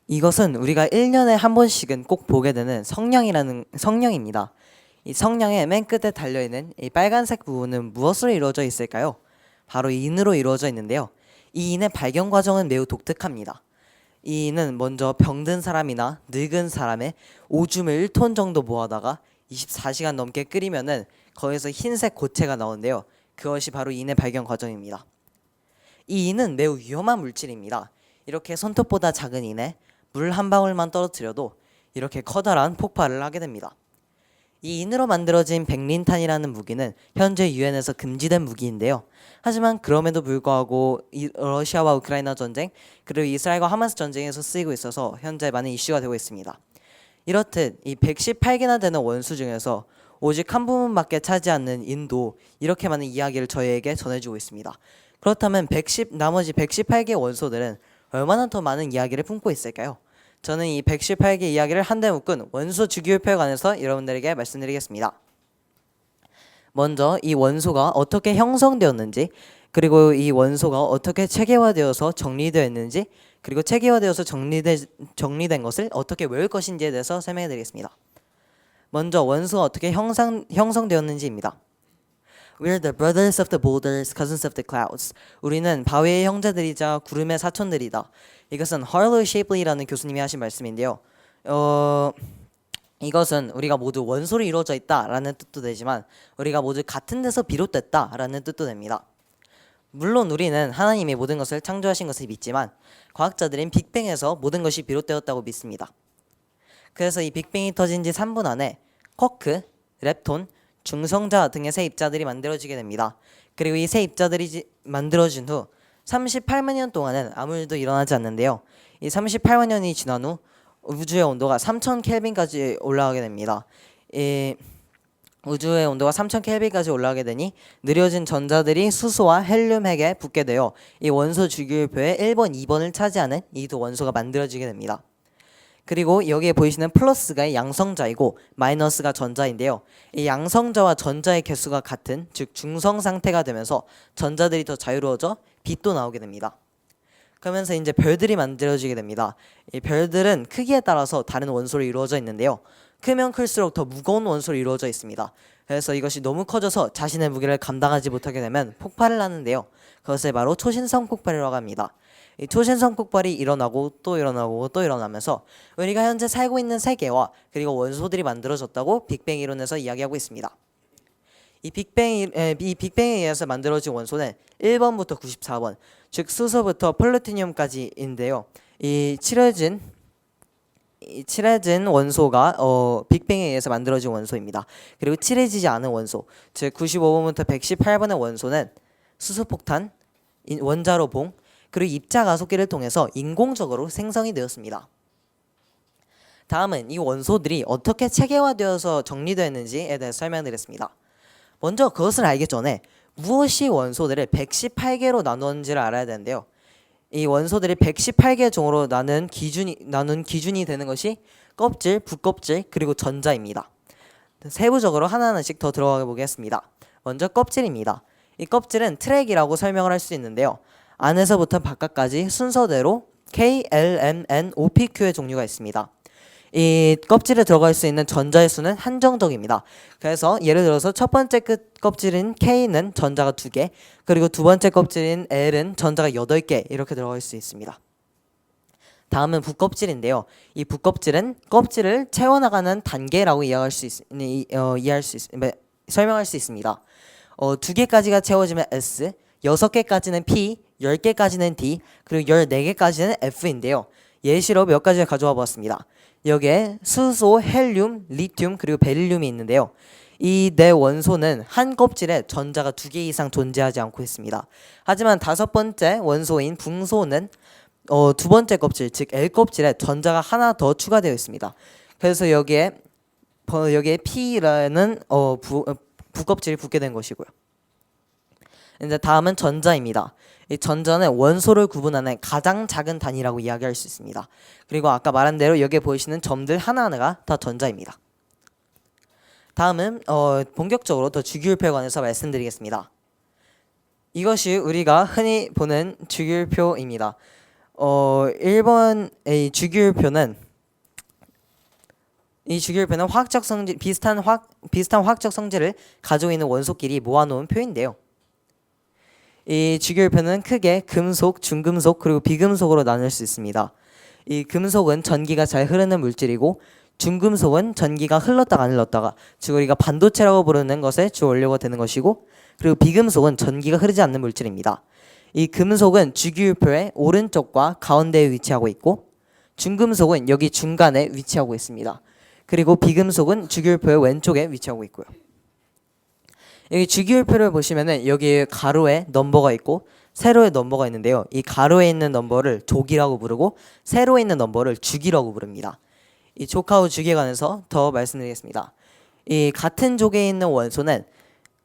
이것은 우리가 1년에 한 번씩은 꼭 보게 되는 성령입니다. 이 성령의 맨 끝에 달려있는 이 빨간색 부분은 무엇으로 이루어져 있을까요? 바로 인으로 이루어져 있는데요. 이 인의 발견 과정은 매우 독특합니다. 이 인은 먼저 병든 사람이나 늙은 사람의 오줌을 1톤 정도 모아다가 24시간 넘게 끓이면은 거기서 흰색 고체가 나오는데요. 그것이 바로 인의 발견 과정입니다. 이 인은 매우 위험한 물질입니다. 이렇게 손톱보다 작은 인에 물 한 방울만 떨어뜨려도 이렇게 커다란 폭발을 하게 됩니다. 이 인으로 만들어진 백린탄이라는 무기는 현재 유엔에서 금지된 무기인데요. 하지만 그럼에도 불구하고 러시아와 우크라이나 전쟁 그리고 이스라엘과 하마스 전쟁에서 쓰이고 있어서 현재 많은 이슈가 되고 있습니다. 이렇듯 이 118개나 되는 원소 중에서 오직 한 부분밖에 차지 않는 인도 이렇게 많은 이야기를 저희에게 전해주고 있습니다. 그렇다면 나머지 118개 원소들은 얼마나 더 많은 이야기를 품고 있을까요? 저는 이 118개 이야기를 한데 묶은 원소 주기율표에 관해서 여러분들에게 말씀드리겠습니다. 먼저 이 원소가 어떻게 형성되었는지, 그리고 이 원소가 어떻게 체계화되어서 정리되어 있는지, 그리고 체계화되어서 정리된 것을 어떻게 외울 것인지에 대해서 설명해 드리겠습니다. 먼저 원소가 어떻게 형성되었는지입니다. We're the brothers of the boulders, cousins of the clouds. 우리는 바위의 형제들이자 구름의 사촌들이다. 이것은 Harlow Shapley라는 교수님이 하신 말씀인데요. 이것은 우리가 모두 원소로 이루어져 있다라는 뜻도 되지만 우리가 모두 같은 데서 비롯됐다라는 뜻도 됩니다. 물론 우리는 하나님이 모든 것을 창조하신 것을 믿지만 과학자들은 빅뱅에서 모든 것이 비롯되었다고 믿습니다. 그래서 이 빅뱅이 터진 지 3분 안에 쿼크, 렙톤, 중성자 등의 새 입자들이 만들어지게 됩니다. 그리고 이 새 입자들이 만들어진 후 38만 년 동안은 아무 일도 일어나지 않는데요. 이 38만 년이 지난 후 우주의 온도가 3000 켈빈까지 올라가게 됩니다. 이 우주의 온도가 3000 켈빈까지 올라가게 되니 느려진 전자들이 수소와 헬륨핵에 붙게 되어 이 원소 주기율표의 1번, 2번을 차지하는 이 두 원소가 만들어지게 됩니다. 그리고 여기에 보이시는 플러스가 양성자이고 마이너스가 전자인데요. 이 양성자와 전자의 개수가 같은, 즉 중성 상태가 되면서 전자들이 더 자유로워져 빛도 나오게 됩니다. 그러면서 이제 별들이 만들어지게 됩니다. 이 별들은 크기에 따라서 다른 원소로 이루어져 있는데요. 크면 클수록 더 무거운 원소로 이루어져 있습니다. 그래서 이것이 너무 커져서 자신의 무게를 감당하지 못하게 되면 폭발을 하는데요. 그것을 바로 초신성 폭발이라고 합니다. 이 초신성 폭발이 일어나고 또 일어나고 또 일어나면서 우리가 현재 살고 있는 세계와 그리고 원소들이 만들어졌다고 빅뱅 이론에서 이야기하고 있습니다. 이 빅뱅에 의해서 만들어진 원소는 1번부터 94번, 즉 수소부터 플루토늄까지인데요. 이 칠해진 원소가 빅뱅에 의해서 만들어진 원소입니다. 그리고 칠해지지 않은 원소, 즉 95번부터 118번의 원소는 수소폭탄, 원자로봉, 그리고 입자 가속기를 통해서 인공적으로 생성이 되었습니다. 다음은 이 원소들이 어떻게 체계화되어서 정리되었는지에 대해서 설명드리겠습니다. 먼저 그것을 알기 전에 무엇이 원소들을 118개로 나누었는지를 알아야 되는데요. 이 원소들이 118개 종으로 나눈 기준이 되는 것이 껍질, 부껍질, 그리고 전자입니다. 세부적으로 하나하나씩 더 들어가 보겠습니다. 먼저 껍질입니다. 이 껍질은 트랙이라고 설명을 할 수 있는데요. 안에서부터 바깥까지 순서대로 K, L, M, N, O, P, Q의 종류가 있습니다. 이 껍질에 들어갈 수 있는 전자의 수는 한정적입니다. 그래서 예를 들어서 첫 번째 껍질인 K는 전자가 2개, 그리고 두 번째 껍질인 L은 전자가 8개 이렇게 들어갈 수 있습니다. 다음은 부껍질인데요. 이 부껍질은 껍질을 채워나가는 단계라고 설명할 수 있습니다. 2개까지가 채워지면 S, 6개까지는 P, 10개까지는 D, 그리고 14개까지는 F인데요. 예시로 몇 가지를 가져와 보았습니다. 여기에 수소, 헬륨, 리튬, 그리고 베릴륨이 있는데요. 이 네 원소는 한 껍질에 전자가 2개 이상 존재하지 않고 있습니다. 하지만 5번째 원소인 붕소는 두 번째 껍질, 즉 L 껍질에 전자가 하나 더 추가되어 있습니다. 그래서 여기에 P라는 부껍질이 붙게 된 것이고요. 이제 다음은 전자입니다. 이 전자는 원소를 구분하는 가장 작은 단위라고 이야기할 수 있습니다. 그리고 아까 말한 대로 여기에 보이시는 점들 하나하나가 다 전자입니다. 다음은 본격적으로 더 주기율표에 관해서 말씀드리겠습니다. 이것이 우리가 흔히 보는 주기율표입니다. 1번의 주기율표는 화학적 성질 비슷한 화학적 성질을 가지고 있는 원소끼리 모아놓은 표인데요. 이 주기율표는 크게 금속, 중금속 그리고 비금속으로 나눌 수 있습니다. 이 금속은 전기가 잘 흐르는 물질이고 중금속은 전기가 흘렀다가 안 흘렀다가 즉 우리가 반도체라고 부르는 것의 주 원료가 되는 것이고 그리고 비금속은 전기가 흐르지 않는 물질입니다. 이 금속은 주기율표의 오른쪽과 가운데에 위치하고 있고 중금속은 여기 중간에 위치하고 있습니다. 그리고 비금속은 주기율표의 왼쪽에 위치하고 있고요. 여기 주기율표를 보시면은 여기 가로에 넘버가 있고 세로에 넘버가 있는데요. 이 가로에 있는 넘버를 족이라고 부르고 세로에 있는 넘버를 주기라고 부릅니다. 이 족하고 주기에 관해서 더 말씀드리겠습니다. 이 같은 족에 있는 원소는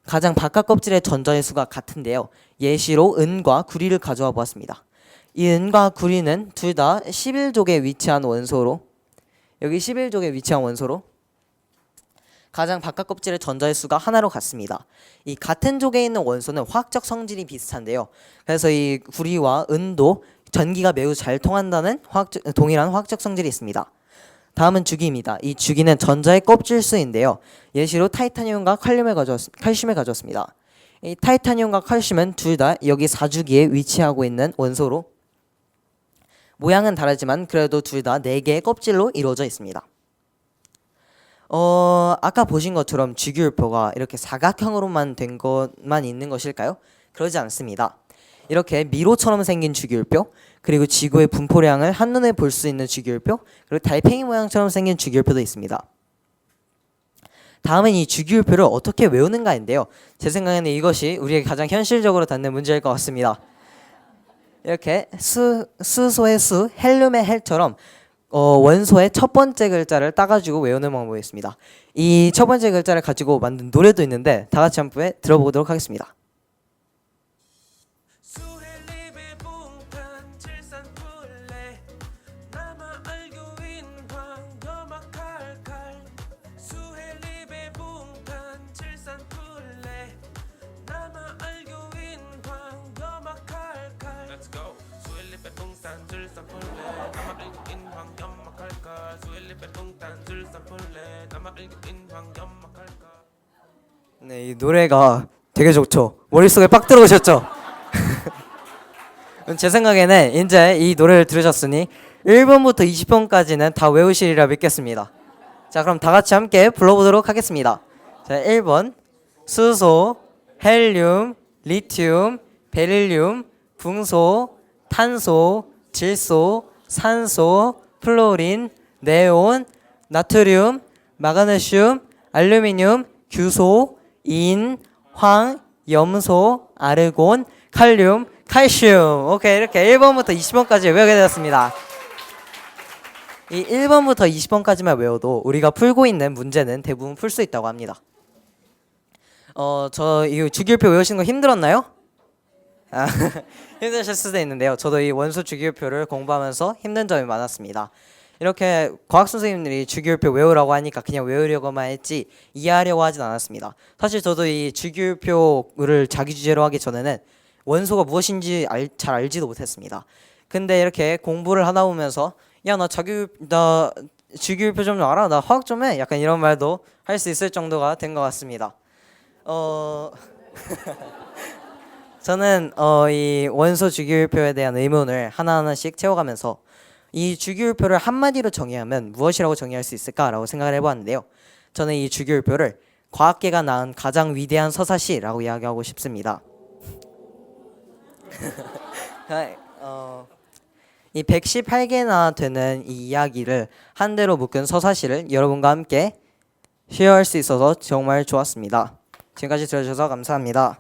가장 바깥 껍질의 전자의 수가 같은데요. 예시로 은과 구리를 가져와 보았습니다. 이 은과 구리는 둘 다 11족에 위치한 원소로 여기 11족에 위치한 원소로 가장 바깥 껍질의 전자의 수가 하나로 같습니다. 이 같은 족에 있는 원소는 화학적 성질이 비슷한데요. 그래서 이 구리와 은도 전기가 매우 잘 통한다는 동일한 화학적 성질이 있습니다. 다음은 주기입니다. 이 주기는 전자의 껍질 수인데요. 예시로 타이타늄과 칼슘을 가져왔습니다. 이 타이타늄과 칼슘은 둘 다 여기 4주기에 위치하고 있는 원소로 모양은 다르지만 그래도 둘 다 4개의 껍질로 이루어져 있습니다. 아까 보신 것처럼 주기율표가 이렇게 사각형으로만 된 것만 있는 것일까요? 그러지 않습니다. 이렇게 미로처럼 생긴 주기율표, 그리고 지구의 분포량을 한눈에 볼 수 있는 주기율표, 그리고 달팽이 모양처럼 생긴 주기율표도 있습니다. 다음은 이 주기율표를 어떻게 외우는가인데요. 제 생각에는 이것이 우리에게 가장 현실적으로 닿는 문제일 것 같습니다. 이렇게 수소의 수, 헬륨의 헬처럼 원소의 첫 번째 글자를 따가지고 외우는 방법이 있습니다. 이 첫 번째 글자를 가지고 만든 노래도 있는데 다 같이 한번 들어보도록 하겠습니다. 네, 이 노래가 되게 좋죠. 머릿속에 빡 들어오셨죠? 제 생각에는 이제 이 노래를 들으셨으니 1번부터 20번까지는 다 외우시리라 믿겠습니다. 자, 그럼 다 같이 함께 불러보도록 하겠습니다. 자, 1번 수소, 헬륨, 리튬, 베릴륨, 붕소, 탄소, 질소, 산소, 플로린, 네온, 나트륨, 마그네슘, 알루미늄, 규소, 인, 황, 염소, 아르곤, 칼륨, 칼슘. 오케이, 이렇게 1번부터 20번까지 외우게 되었습니다. 이 1번부터 20번까지만 외워도 우리가 풀고 있는 문제는 대부분 풀 수 있다고 합니다. 저 이 주기율표 외우시는 거 힘들었나요? 힘드실 수도 있는데요. 저도 이 원소 주기율표를 공부하면서 힘든 점이 많았습니다. 이렇게 과학 선생님들이 주기율표 외우라고 하니까 그냥 외우려고만 했지 이해하려고 하진 않았습니다. 사실 저도 이 주기율표를 자기 주제로 하기 전에는 원소가 무엇인지 잘 알지도 못했습니다. 근데 이렇게 공부를 하다 보면서 야, 나 주기율표 좀 알아? 나 화학 좀 해? 약간 이런 말도 할 수 있을 정도가 된 것 같습니다. 저는 이 원소 주기율표에 대한 의문을 하나하나씩 채워가면서 이 주기율표를 한마디로 정의하면 무엇이라고 정의할 수 있을까라고 생각을 해보았는데요. 저는 이 주기율표를 과학계가 낳은 가장 위대한 서사시라고 이야기하고 싶습니다. 이 118개나 되는 이 이야기를 한 대로 묶은 서사시를 여러분과 함께 쉐어할 수 있어서 정말 좋았습니다. 지금까지 들어주셔서 감사합니다.